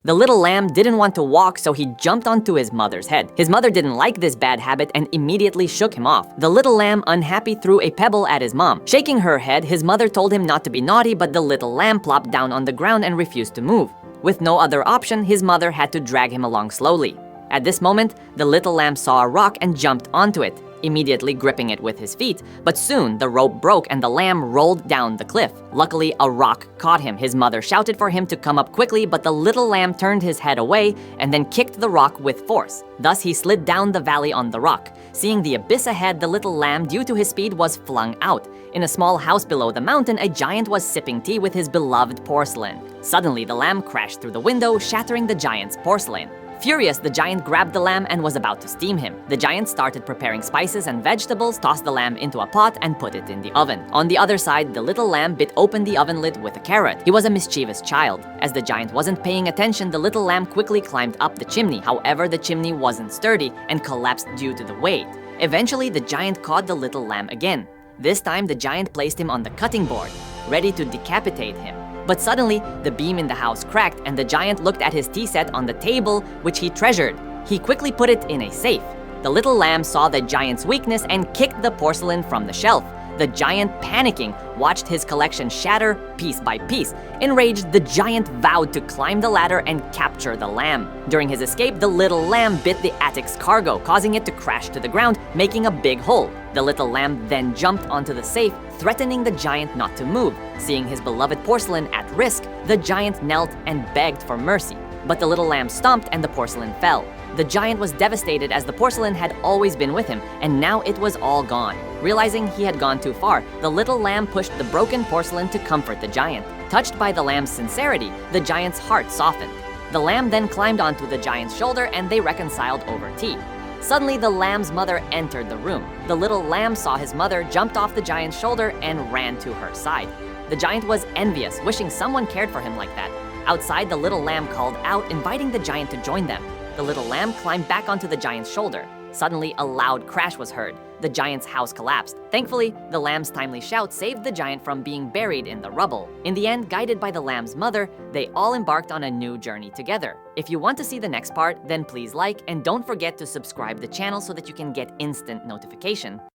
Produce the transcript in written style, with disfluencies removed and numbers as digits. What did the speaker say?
The little lamb didn't want to walk, so he jumped onto his mother's head. His mother didn't like this bad habit and immediately shook him off. The little lamb, unhappy, threw a pebble at his mom. Shaking her head, his mother told him not to be naughty, but the little lamb plopped down on the ground and refused to move. With no other option, his mother had to drag him along slowly. At this moment, the little lamb saw a rock and jumped onto it, immediately gripping it with his feet, but soon the rope broke and the lamb rolled down the cliff. Luckily, a rock caught him. His mother shouted for him to come up quickly, but the little lamb turned his head away and then kicked the rock with force. Thus, he slid down the valley on the rock. Seeing the abyss ahead, the little lamb, due to his speed, was flung out. In a small house below the mountain, a giant was sipping tea with his beloved porcelain. Suddenly, the lamb crashed through the window, shattering the giant's porcelain. Furious, the giant grabbed the lamb and was about to steam him. The giant started preparing spices and vegetables, tossed the lamb into a pot, and put it in the oven. On the other side, the little lamb bit open the oven lid with a carrot. He was a mischievous child. As the giant wasn't paying attention, the little lamb quickly climbed up the chimney. However, the chimney wasn't sturdy and collapsed due to the weight. Eventually, the giant caught the little lamb again. This time, the giant placed him on the cutting board, ready to decapitate him. But suddenly, the beam in the house cracked and the giant looked at his tea set on the table, which he treasured. He quickly put it in a safe. The little lamb saw the giant's weakness and kicked the porcelain from the shelf. The giant, panicking, watched his collection shatter piece by piece. Enraged, the giant vowed to climb the ladder and capture the lamb. During his escape, the little lamb bit the attic's cargo, causing it to crash to the ground, making a big hole. The little lamb then jumped onto the safe, threatening the giant not to move. Seeing his beloved porcelain at risk, the giant knelt and begged for mercy. But the little lamb stomped and the porcelain fell. The giant was devastated as the porcelain had always been with him, and now it was all gone. Realizing he had gone too far, the little lamb pushed the broken porcelain to comfort the giant. Touched by the lamb's sincerity, the giant's heart softened. The lamb then climbed onto the giant's shoulder and they reconciled over tea. Suddenly, the lamb's mother entered the room. The little lamb saw his mother, jumped off the giant's shoulder, and ran to her side. The giant was envious, wishing someone cared for him like that. Outside, the little lamb called out, inviting the giant to join them. The little lamb climbed back onto the giant's shoulder. Suddenly, a loud crash was heard. The giant's house collapsed. Thankfully, the lamb's timely shout saved the giant from being buried in the rubble. In the end, guided by the lamb's mother, they all embarked on a new journey together. If you want to see the next part, then please like and don't forget to subscribe the channel so that you can get instant notification.